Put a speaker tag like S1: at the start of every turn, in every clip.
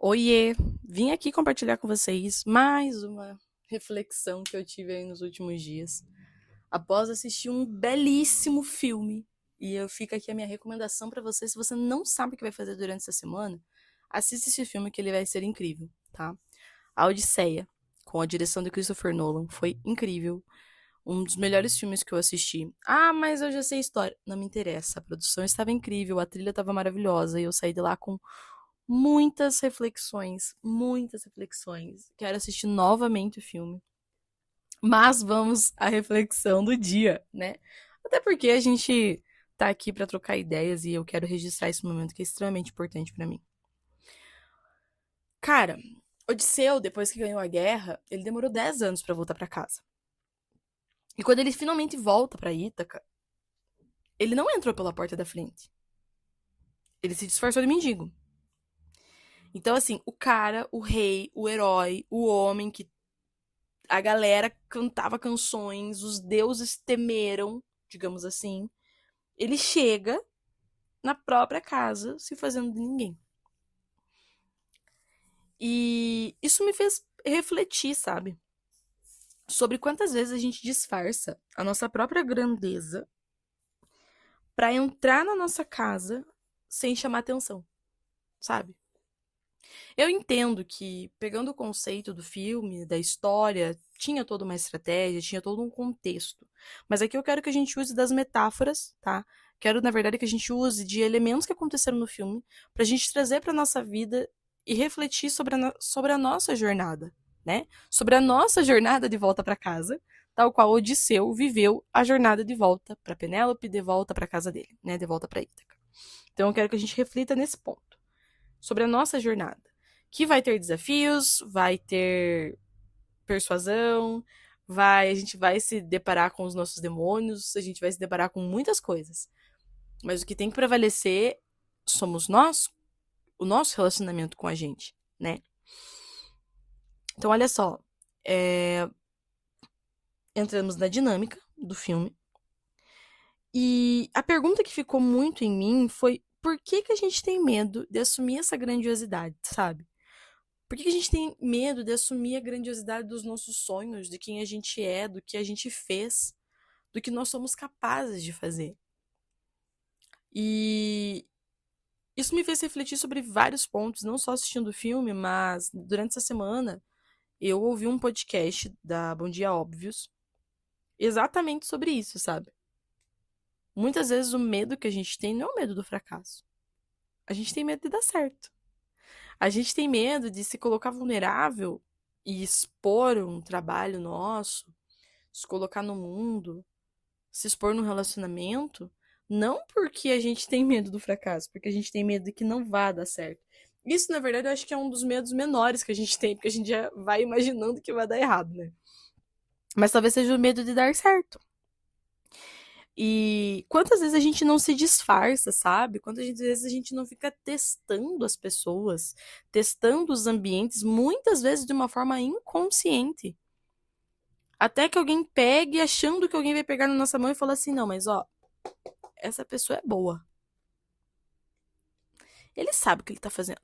S1: Oiê, vim aqui compartilhar com vocês mais uma reflexão que eu tive aí nos últimos dias, após assistir um belíssimo filme. E eu fico aqui a minha recomendação para você, se você não sabe o que vai fazer durante essa semana, assista esse filme que ele vai ser incrível, tá? A Odisseia, com a direção de Christopher Nolan, foi incrível. Um dos melhores filmes que eu assisti. Ah, mas eu já sei a história. Não me interessa. A produção estava incrível, a trilha estava maravilhosa e eu saí de lá com muitas reflexões, muitas reflexões. Quero assistir novamente o filme. Mas vamos à reflexão do dia, né? Até porque a gente tá aqui para trocar ideias e eu quero registrar esse momento que é extremamente importante para mim. Cara, Odisseu, depois que ganhou a guerra, ele demorou 10 anos para voltar para casa. E quando ele finalmente volta para Ítaca, ele não entrou pela porta da frente. Ele se disfarçou de mendigo. Então, assim, o cara, o rei, o herói, o homem que a galera cantava canções, os deuses temeram, digamos assim. Ele chega na própria casa, se fazendo de ninguém. E isso me fez refletir, sabe? Sobre quantas vezes a gente disfarça a nossa própria grandeza para entrar na nossa casa sem chamar atenção, sabe? Eu entendo que, pegando o conceito do filme, da história, tinha toda uma estratégia, tinha todo um contexto. Mas aqui eu quero que a gente use das metáforas, tá? Quero, na verdade, que a gente use de elementos que aconteceram no filme pra gente trazer pra nossa vida e refletir sobre a nossa jornada, né? Sobre a nossa jornada de volta pra casa, tal qual Odisseu viveu a jornada de volta pra Penélope, de volta pra casa dele, né? De volta pra Ítaca. Então eu quero que a gente reflita nesse ponto, sobre a nossa jornada, que vai ter desafios, vai ter persuasão, a gente vai se deparar com os nossos demônios, a gente vai se deparar com muitas coisas. Mas o que tem que prevalecer somos nós, o nosso relacionamento com a gente, né? Então, olha só, entramos na dinâmica do filme e a pergunta que ficou muito em mim foi por que a gente tem medo de assumir essa grandiosidade, sabe? Por que a gente tem medo de assumir a grandiosidade dos nossos sonhos, de quem a gente é, do que a gente fez, do que nós somos capazes de fazer? E isso me fez refletir sobre vários pontos, não só assistindo o filme, mas durante essa semana eu ouvi um podcast da Bom Dia Óbvios exatamente sobre isso, sabe? Muitas vezes o medo que a gente tem não é o medo do fracasso. A gente tem medo de dar certo. A gente tem medo de se colocar vulnerável e expor um trabalho nosso, se colocar no mundo, se expor num relacionamento, não porque a gente tem medo do fracasso, porque a gente tem medo de que não vá dar certo. Isso, na verdade, eu acho que é um dos medos menores que a gente tem, porque a gente já vai imaginando que vai dar errado, né? Mas talvez seja o medo de dar certo. E quantas vezes a gente não se disfarça, sabe? Quantas vezes a gente não fica testando as pessoas, testando os ambientes, muitas vezes de uma forma inconsciente. Até que alguém pegue achando que alguém vai pegar na nossa mão e falar assim: não, mas ó, essa pessoa é boa. Ele sabe o que ele tá fazendo.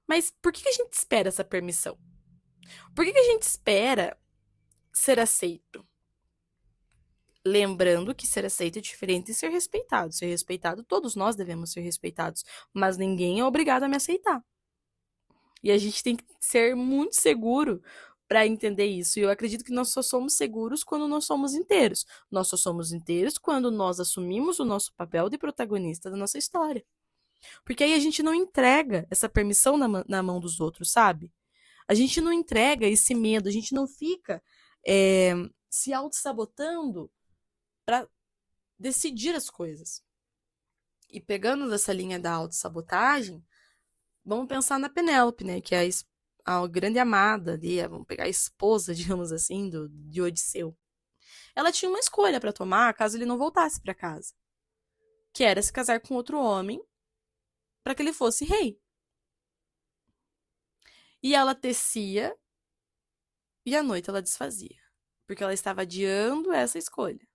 S1: Mas por que a gente espera essa permissão? Por que a gente espera ser aceito? Lembrando que ser aceito é diferente de ser respeitado. Ser respeitado, todos nós devemos ser respeitados. Mas ninguém é obrigado a me aceitar. E a gente tem que ser muito seguro para entender isso. E eu acredito que nós só somos seguros quando nós somos inteiros. Nós só somos inteiros quando nós assumimos o nosso papel de protagonista da nossa história. Porque aí a gente não entrega essa permissão na mão dos outros, sabe? A gente não entrega esse medo, a gente não fica se auto-sabotando para decidir as coisas. E pegando dessa linha da autossabotagem, vamos pensar na Penélope, né? Que é a grande amada ali, vamos pegar a esposa, digamos assim, de Odisseu. Ela tinha uma escolha para tomar caso ele não voltasse para casa, que era se casar com outro homem para que ele fosse rei. E ela tecia e à noite ela desfazia, porque ela estava adiando essa escolha.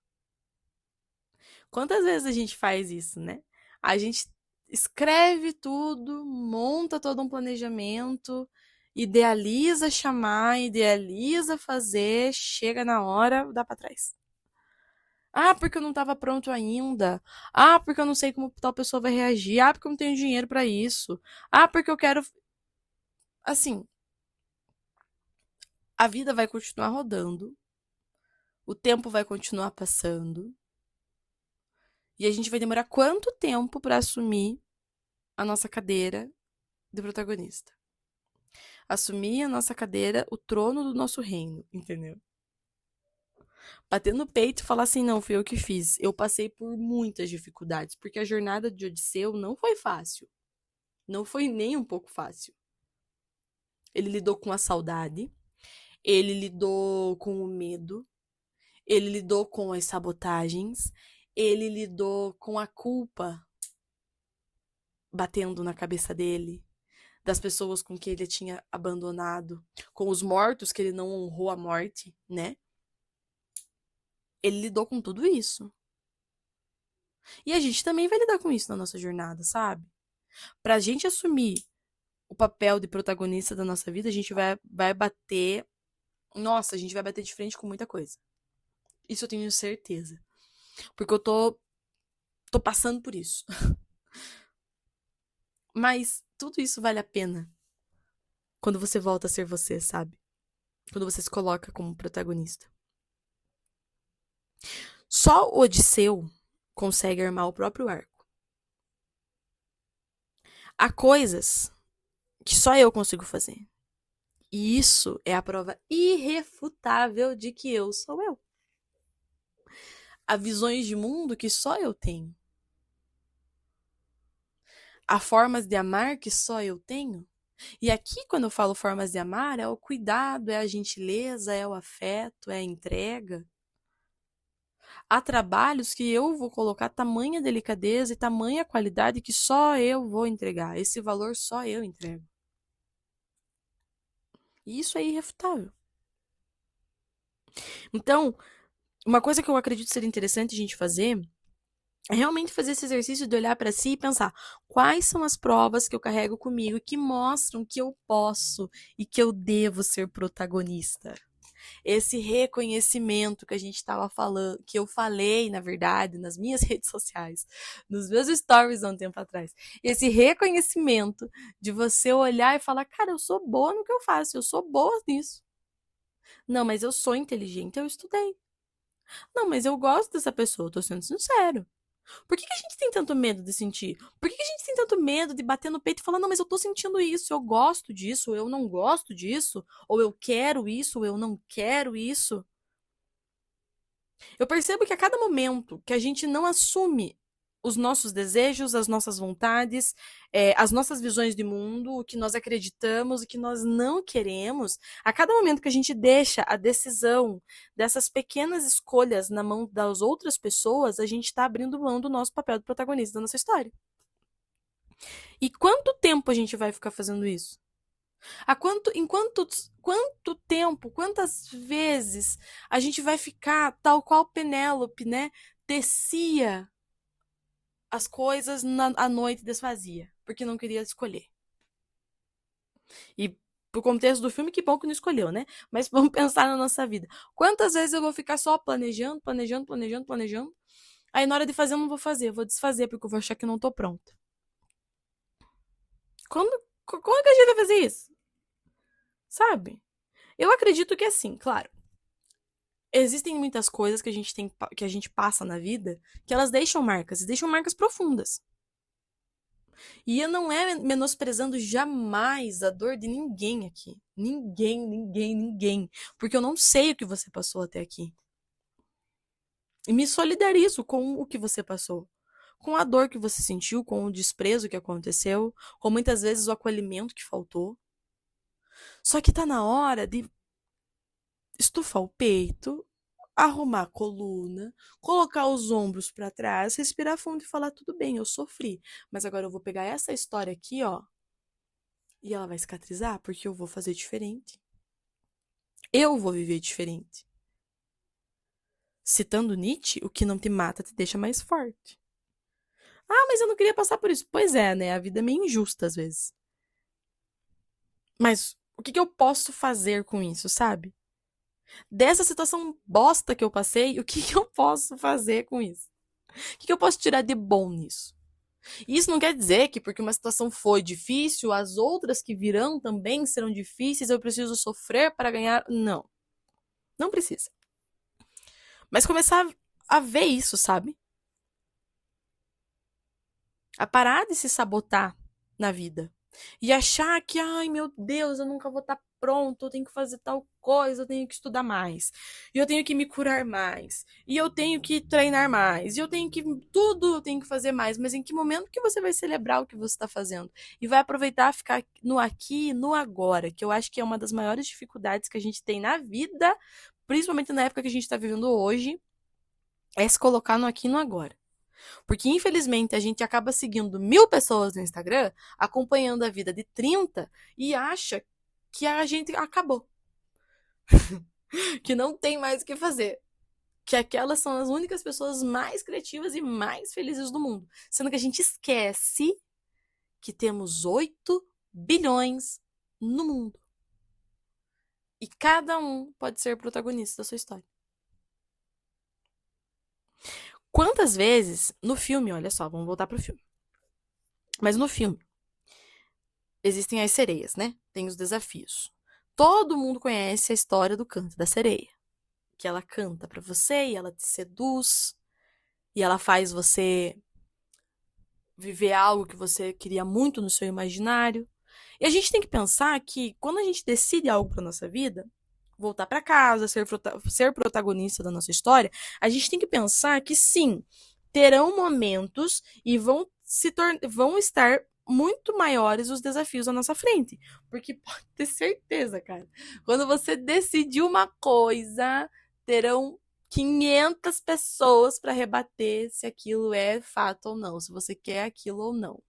S1: Quantas vezes a gente faz isso, né? A gente escreve tudo, monta todo um planejamento, idealiza chamar, idealiza fazer, chega na hora, dá pra trás. Ah, porque eu não estava pronto ainda. Ah, porque eu não sei como tal pessoa vai reagir. Ah, porque eu não tenho dinheiro pra isso. Ah, porque eu quero. Assim, a vida vai continuar rodando, o tempo vai continuar passando, e a gente vai demorar quanto tempo pra assumir a nossa cadeira de protagonista? Assumir a nossa cadeira, o trono do nosso reino, entendeu? Bater no peito e falar assim: não, fui eu que fiz. Eu passei por muitas dificuldades, porque a jornada de Odisseu não foi fácil. Não foi nem um pouco fácil. Ele lidou com a saudade, ele lidou com o medo, ele lidou com as sabotagens, ele lidou com a culpa batendo na cabeça dele, das pessoas com que ele tinha abandonado, com os mortos que ele não honrou a morte, né? Ele lidou com tudo isso. E a gente também vai lidar com isso na nossa jornada, sabe? Pra gente assumir o papel de protagonista da nossa vida, a gente vai bater. Nossa, a gente vai bater de frente com muita coisa. Isso eu tenho certeza. Porque eu tô passando por isso. Mas tudo isso vale a pena quando você volta a ser você, sabe? Quando você se coloca como protagonista. Só o Odisseu consegue armar o próprio arco. Há coisas que só eu consigo fazer. E isso é a prova irrefutável de que eu sou eu. Há visões de mundo que só eu tenho. Há formas de amar que só eu tenho. E aqui, quando eu falo formas de amar, é o cuidado, é a gentileza, é o afeto, é a entrega. Há trabalhos que eu vou colocar tamanha delicadeza e tamanha qualidade que só eu vou entregar. Esse valor só eu entrego. E isso é irrefutável. Então, uma coisa que eu acredito ser interessante a gente fazer é realmente fazer esse exercício de olhar para si e pensar quais são as provas que eu carrego comigo que mostram que eu posso e que eu devo ser protagonista. Esse reconhecimento que a gente estava falando, que eu falei, na verdade, nas minhas redes sociais, nos meus stories há um tempo atrás. Esse reconhecimento de você olhar e falar, cara, eu sou boa no que eu faço, eu sou boa nisso. Não, mas eu sou inteligente, eu estudei. Não, mas eu gosto dessa pessoa, eu tô sendo sincero. Por que a gente tem tanto medo de sentir? Por que a gente tem tanto medo de bater no peito e falar, não, mas eu tô sentindo isso, eu gosto disso, ou eu não gosto disso, ou eu quero isso, ou eu não quero isso? Eu percebo que a cada momento que a gente não assume os nossos desejos, as nossas vontades, as nossas visões de mundo, o que nós acreditamos, o que nós não queremos, a cada momento que a gente deixa a decisão dessas pequenas escolhas na mão das outras pessoas, a gente está abrindo mão do nosso papel de protagonista da nossa história. E quanto tempo a gente vai ficar fazendo isso? Quanto tempo, quantas vezes a gente vai ficar tal qual Penélope, né? Tecia as coisas à noite e desfazia, porque não queria escolher. E pro contexto do filme, que bom que não escolheu, né? Mas vamos pensar na nossa vida. Quantas vezes eu vou ficar só planejando, planejando, planejando, planejando? Aí na hora de fazer eu não vou fazer, eu vou desfazer, porque eu vou achar que não tô pronta. Como que a gente vai fazer isso? Sabe? Eu acredito que assim, claro, existem muitas coisas que que a gente passa na vida que elas deixam marcas, e deixam marcas profundas. E eu não é menosprezando jamais a dor de ninguém aqui. Ninguém, ninguém, ninguém. Porque eu não sei o que você passou até aqui. E me solidarizo com o que você passou. Com a dor que você sentiu, com o desprezo que aconteceu, com muitas vezes o acolhimento que faltou. Só que tá na hora de estufar o peito, arrumar a coluna, colocar os ombros para trás, respirar fundo e falar: tudo bem, eu sofri, mas agora eu vou pegar essa história aqui, ó, e ela vai cicatrizar porque eu vou fazer diferente. Eu vou viver diferente. Citando Nietzsche, o que não te mata te deixa mais forte. Ah, mas eu não queria passar por isso. Pois é, né? A vida é meio injusta às vezes. Mas o que que eu posso fazer com isso, sabe? Dessa situação bosta que eu passei, o que que eu posso fazer com isso? O que que eu posso tirar de bom nisso? E isso não quer dizer que porque uma situação foi difícil, as outras que virão também serão difíceis, eu preciso sofrer para ganhar. Não, não precisa. Mas começar a ver isso, sabe? A parar de se sabotar na vida. E achar que, ai meu Deus, eu nunca vou estar pronto, eu tenho que fazer tal coisa, eu tenho que estudar mais, e eu tenho que me curar mais, e eu tenho que treinar mais, e eu tenho que. Tudo eu tenho que fazer mais, mas em que momento que você vai celebrar o que você está fazendo? E vai aproveitar ficar no aqui e no agora, que eu acho que é uma das maiores dificuldades que a gente tem na vida, principalmente na época que a gente está vivendo hoje, é se colocar no aqui e no agora. Porque, infelizmente, a gente acaba seguindo 1.000 pessoas no Instagram, acompanhando a vida de 30 e acha que a gente acabou. Que não tem mais o que fazer. Que aquelas são as únicas pessoas mais criativas e mais felizes do mundo. Sendo que a gente esquece que temos 8 bilhões no mundo. E cada um pode ser protagonista da sua história. Quantas vezes no filme, olha só, vamos voltar pro filme. Mas no filme, existem as sereias, né? Tem os desafios. Todo mundo conhece a história do canto da sereia. Que ela canta pra você e ela te seduz. E ela faz você viver algo que você queria muito no seu imaginário. E a gente tem que pensar que quando a gente decide algo pra nossa vida, voltar pra casa, ser protagonista da nossa história, a gente tem que pensar que sim, terão momentos e vão estar muito maiores os desafios à nossa frente. Porque pode ter certeza, cara. Quando você decidir uma coisa, terão 500 pessoas para rebater se aquilo é fato ou não, se você quer aquilo ou não.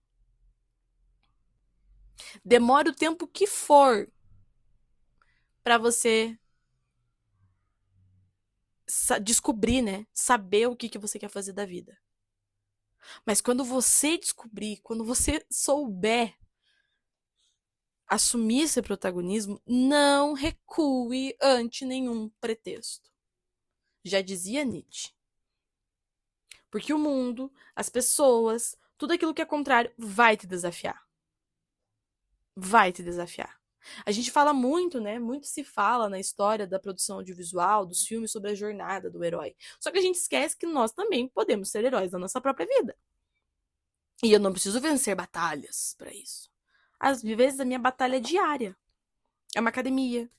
S1: Demore o tempo que for para você descobrir, né? Saber o que você quer fazer da vida. Mas quando você descobrir, quando você souber assumir esse protagonismo, não recue ante nenhum pretexto. Já dizia Nietzsche. Porque o mundo, as pessoas, tudo aquilo que é contrário vai te desafiar. Vai te desafiar. A gente fala muito, né? Muito se fala na história da produção audiovisual, dos filmes sobre a jornada do herói. Só que a gente esquece que nós também podemos ser heróis da nossa própria vida. E eu não preciso vencer batalhas para isso. Às vezes a minha batalha é diária. É uma academia,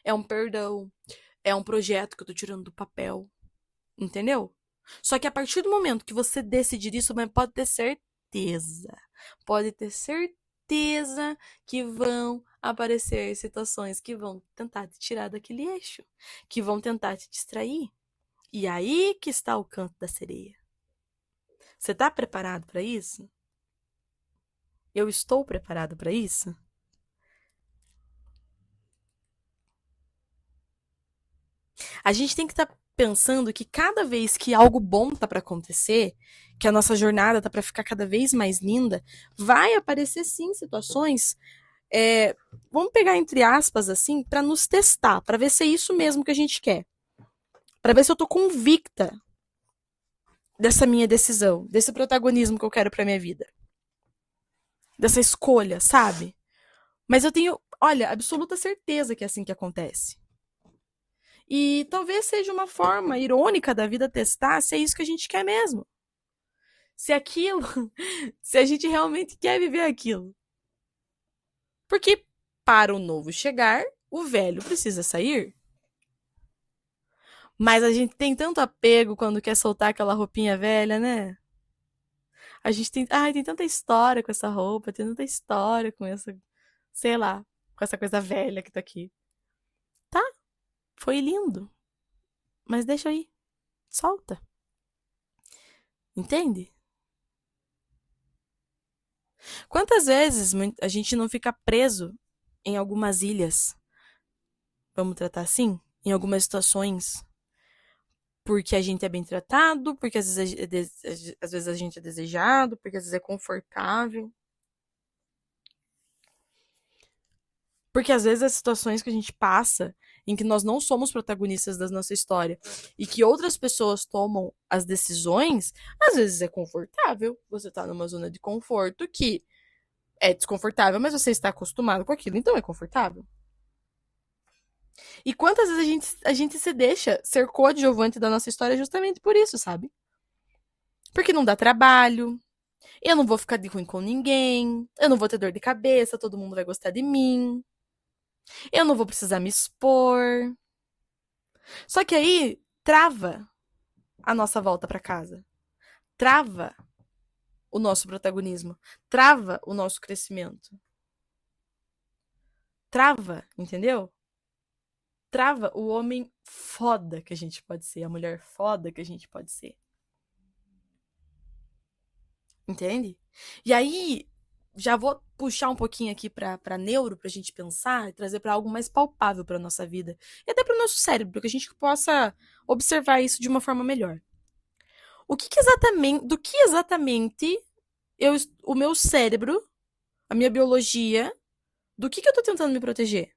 S1: é um perdão, é um projeto que eu tô tirando do papel. Entendeu? Só que a partir do momento que você decidir isso, pode ter certeza. Pode ter certeza que vão aparecer situações que vão tentar te tirar daquele eixo, que vão tentar te distrair. E aí que está o canto da sereia. Você tá preparado para isso? Eu estou preparado para isso? A gente tem que estar pensando que cada vez que algo bom tá para acontecer, que a nossa jornada tá para ficar cada vez mais linda, vai aparecer sim situações, vamos pegar entre aspas assim, para nos testar, para ver se é isso mesmo que a gente quer, para ver se eu tô convicta dessa minha decisão, desse protagonismo que eu quero para minha vida, dessa escolha, sabe? Mas eu tenho, olha, absoluta certeza que é assim que acontece. E talvez seja uma forma irônica da vida testar se é isso que a gente quer mesmo. Se aquilo, se a gente realmente quer viver aquilo. Porque para o novo chegar, o velho precisa sair. Mas a gente tem tanto apego quando quer soltar aquela roupinha velha, né? A gente tem, ai, tem tanta história com essa roupa, tem tanta história com essa, sei lá, com essa coisa velha que tá aqui. Tá, foi lindo, mas deixa aí, solta. Entende? Quantas vezes a gente não fica preso em algumas ilhas, vamos tratar assim, em algumas situações, porque a gente é bem tratado, porque às vezes a gente é desejado, porque às vezes é confortável. Porque às vezes as situações que a gente passa, em que nós não somos protagonistas da nossa história e que outras pessoas tomam as decisões, às vezes é confortável. Você tá numa zona de conforto que é desconfortável, mas você está acostumado com aquilo, então é confortável. E quantas vezes a gente se deixa ser coadjuvante da nossa história justamente por isso, sabe? Porque não dá trabalho, eu não vou ficar de ruim com ninguém, eu não vou ter dor de cabeça, todo mundo vai gostar de mim, eu não vou precisar me expor. Só que aí trava a nossa volta para casa, trava o nosso protagonismo, trava o nosso crescimento, trava, entendeu? Trava o homem foda que a gente pode ser, a mulher foda que a gente pode ser. Entende? E aí, já vou puxar um pouquinho aqui pra neuro, pra gente pensar e trazer pra algo mais palpável pra nossa vida. E até pro nosso cérebro, que a gente possa observar isso de uma forma melhor. Do que exatamente o meu cérebro, a minha biologia, do que eu tô tentando me proteger?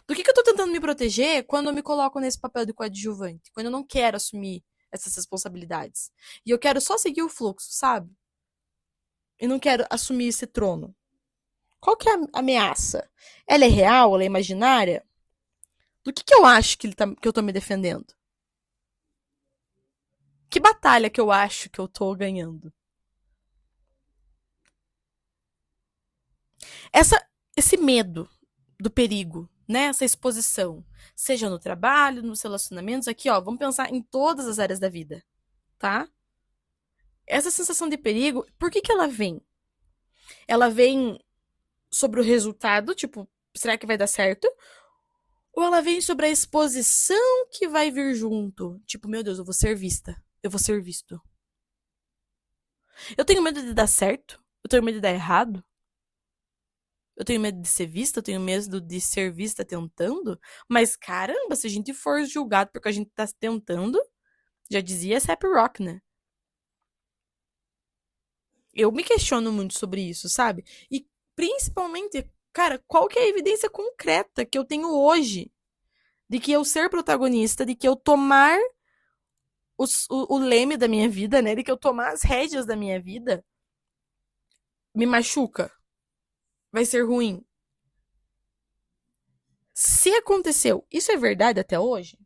S1: Do que eu tô tentando me proteger quando eu me coloco nesse papel de coadjuvante? Quando eu não quero assumir essas responsabilidades. E eu quero só seguir o fluxo, sabe? E não quero assumir esse trono. Qual que é a ameaça? Ela é real? Ela é imaginária? Do que eu acho que eu tô me defendendo? Que batalha que eu acho que eu tô ganhando? Esse medo do perigo, né? Essa exposição, seja no trabalho, nos relacionamentos, aqui, ó, vamos pensar em todas as áreas da vida, tá? Essa sensação de perigo, por que ela vem? Ela vem sobre o resultado, tipo, será que vai dar certo? Ou ela vem sobre a exposição que vai vir junto? Tipo, meu Deus, eu vou ser vista. Eu vou ser visto. Eu tenho medo de dar certo? Eu tenho medo de dar errado? Eu tenho medo de ser vista? Eu tenho medo de ser vista tentando? Mas caramba, se a gente for julgado porque a gente tá tentando, já dizia Sap Rock, né? Eu me questiono muito sobre isso, sabe? E principalmente, cara, qual que é a evidência concreta que eu tenho hoje de que eu ser protagonista, de que eu tomar o leme da minha vida, né? De que eu tomar as rédeas da minha vida me machuca, vai ser ruim. Se aconteceu, isso é verdade até hoje?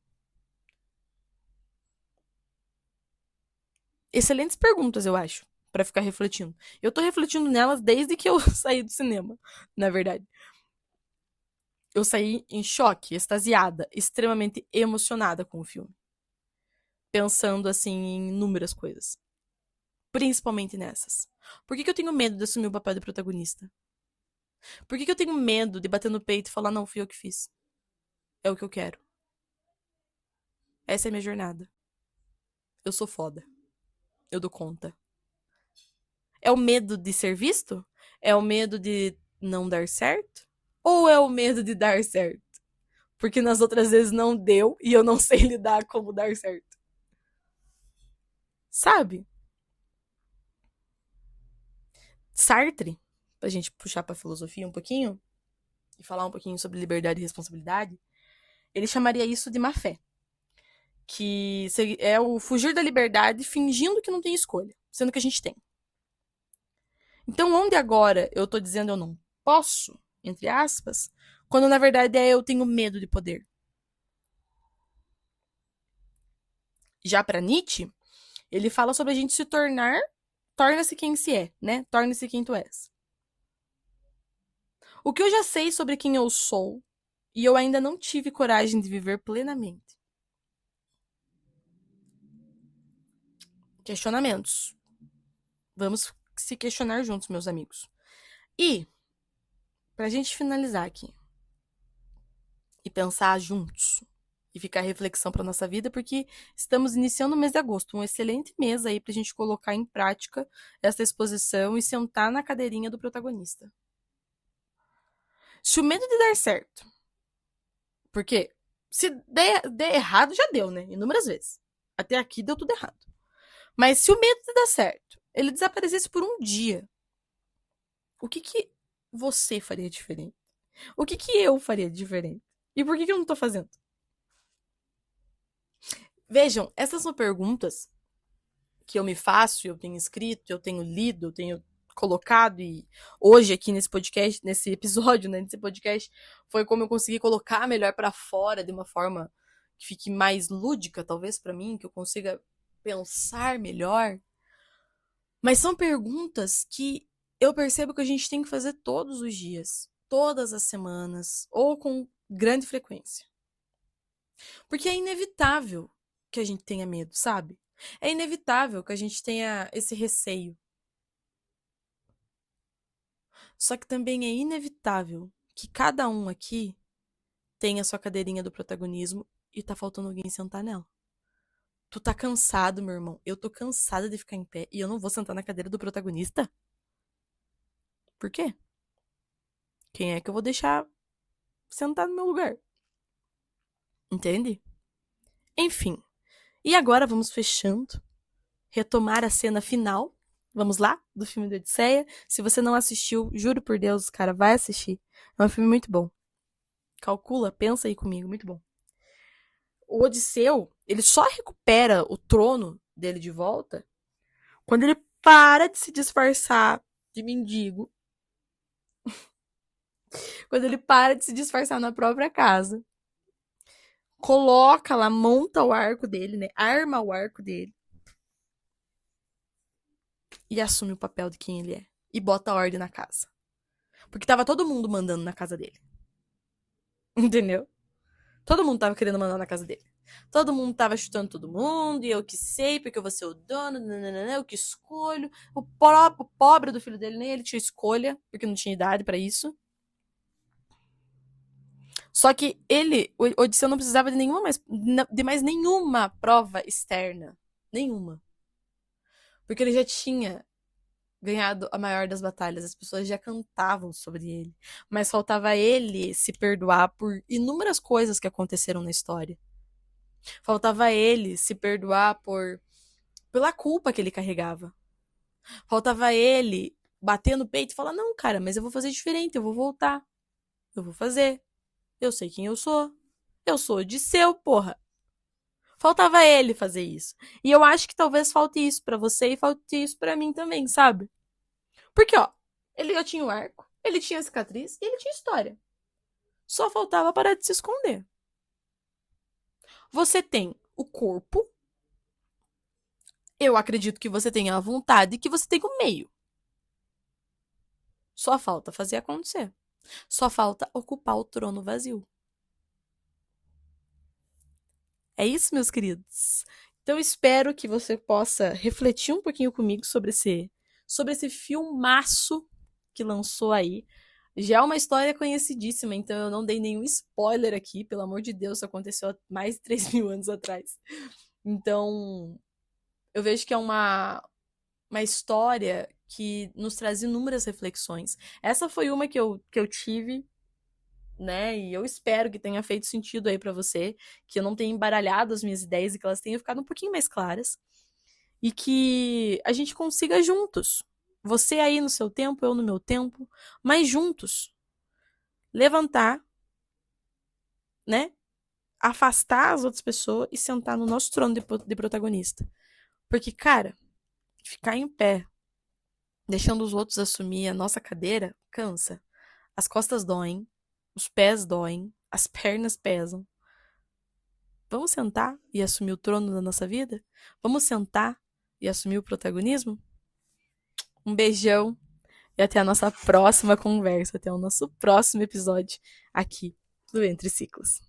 S1: Excelentes perguntas, eu acho, pra ficar refletindo. Eu tô refletindo nelas desde que eu saí do cinema, na verdade. Eu saí em choque, extasiada, extremamente emocionada com o filme. Pensando, assim, em inúmeras coisas. Principalmente nessas. Por que eu tenho medo de assumir o papel de protagonista? Por que eu tenho medo de bater no peito e falar, não, fui eu que fiz? É o que eu quero. Essa é a minha jornada. Eu sou foda. Eu dou conta. É o medo de ser visto? É o medo de não dar certo? Ou é o medo de dar certo? Porque nas outras vezes não deu e eu não sei lidar como dar certo. Sabe? Sartre, pra gente puxar pra filosofia um pouquinho e falar um pouquinho sobre liberdade e responsabilidade, ele chamaria isso de má fé. Que é o fugir da liberdade fingindo que não tem escolha, sendo que a gente tem. Então, onde agora eu tô dizendo eu não posso, entre aspas, quando na verdade é eu tenho medo de poder. Já para Nietzsche, ele fala sobre a gente se tornar, torna-se quem se é, né? Torne-se quem tu és. O que eu já sei sobre quem eu sou e eu ainda não tive coragem de viver plenamente. Questionamentos. Vamos se questionar juntos, meus amigos. E, pra gente finalizar aqui e pensar juntos e ficar reflexão para nossa vida, porque estamos iniciando o mês de agosto, um excelente mês aí pra gente colocar em prática essa exposição e sentar na cadeirinha do protagonista. Se o medo de dar certo, porque Se der errado, já deu, né? Inúmeras vezes. Até aqui deu tudo errado. Mas se o medo de dar certo, ele desaparecesse por um dia, o que você faria diferente? O que eu faria diferente? E por que eu não tô fazendo? Vejam, essas são perguntas que eu me faço, eu tenho escrito, eu tenho lido, eu tenho colocado, e hoje aqui nesse podcast, nesse episódio, né, nesse podcast, foi como eu consegui colocar melhor para fora de uma forma que fique mais lúdica, talvez para mim, que eu consiga pensar melhor. Mas são perguntas que eu percebo que a gente tem que fazer todos os dias, todas as semanas, ou com grande frequência. Porque é inevitável que a gente tenha medo, sabe? É inevitável que a gente tenha esse receio. Só que também é inevitável que cada um aqui tenha sua cadeirinha do protagonismo e tá faltando alguém sentar nela. Tu tá cansado, meu irmão. Eu tô cansada de ficar em pé e eu não vou sentar na cadeira do protagonista? Por quê? Quem é que eu vou deixar sentar no meu lugar? Entende? Enfim. E agora vamos fechando. Retomar a cena final. Vamos lá? Do filme do Odisseia. Se você não assistiu, juro por Deus, cara, vai assistir. É um filme muito bom. Calcula, pensa aí comigo, muito bom. O Odisseu, ele só recupera o trono dele de volta quando ele para de se disfarçar de mendigo. Quando ele para de se disfarçar na própria casa. Coloca lá, monta o arco dele, né? Arma o arco dele. E assume o papel de quem ele é. E bota a ordem na casa. Porque tava todo mundo mandando na casa dele. Entendeu? Todo mundo tava querendo mandar na casa dele. Todo mundo tava chutando todo mundo, e eu que sei, porque eu vou ser o dono, nananana, eu que escolho. O pobre do filho dele, nem ele tinha escolha, porque não tinha idade pra isso. Só que ele, o Odisseu não precisava de mais nenhuma prova externa. Nenhuma. Porque ele já tinha ganhado a maior das batalhas. As pessoas já cantavam sobre ele. Mas faltava ele se perdoar por inúmeras coisas que aconteceram na história. Faltava ele se perdoar pela culpa que ele carregava. Faltava ele bater no peito e falar: não, cara, mas eu vou fazer diferente, eu vou voltar. Eu vou fazer. Eu sei quem eu sou. Eu sou Odisseu, porra. Faltava ele fazer isso. E eu acho que talvez falte isso pra você e falte isso pra mim também, sabe? Porque, ó, ele já tinha o arco, ele tinha a cicatriz e ele tinha história. Só faltava parar de se esconder. Você tem o corpo. Eu acredito que você tenha a vontade e que você tenha o meio. Só falta fazer acontecer. Só falta ocupar o trono vazio. É isso, meus queridos. Então, espero que você possa refletir um pouquinho comigo sobre esse filmaço que lançou aí. Já é uma história conhecidíssima, então eu não dei nenhum spoiler aqui. Pelo amor de Deus, isso aconteceu há mais de 3.000 anos atrás. Então, eu vejo que é uma história que nos traz inúmeras reflexões. Essa foi uma que eu tive, né? E eu espero que tenha feito sentido aí pra você, que eu não tenha embaralhado as minhas ideias e que elas tenham ficado um pouquinho mais claras. E que a gente consiga juntos. Você aí no seu tempo, eu no meu tempo, mas juntos. Levantar, né? Afastar as outras pessoas e sentar no nosso trono de protagonista. Porque, cara, ficar em pé, deixando os outros assumir a nossa cadeira, cansa. As costas doem, os pés doem, as pernas pesam. Vamos sentar e assumir o trono da nossa vida? Vamos sentar e assumir o protagonismo? Um beijão e até a nossa próxima conversa, até o nosso próximo episódio aqui do Entre Ciclos.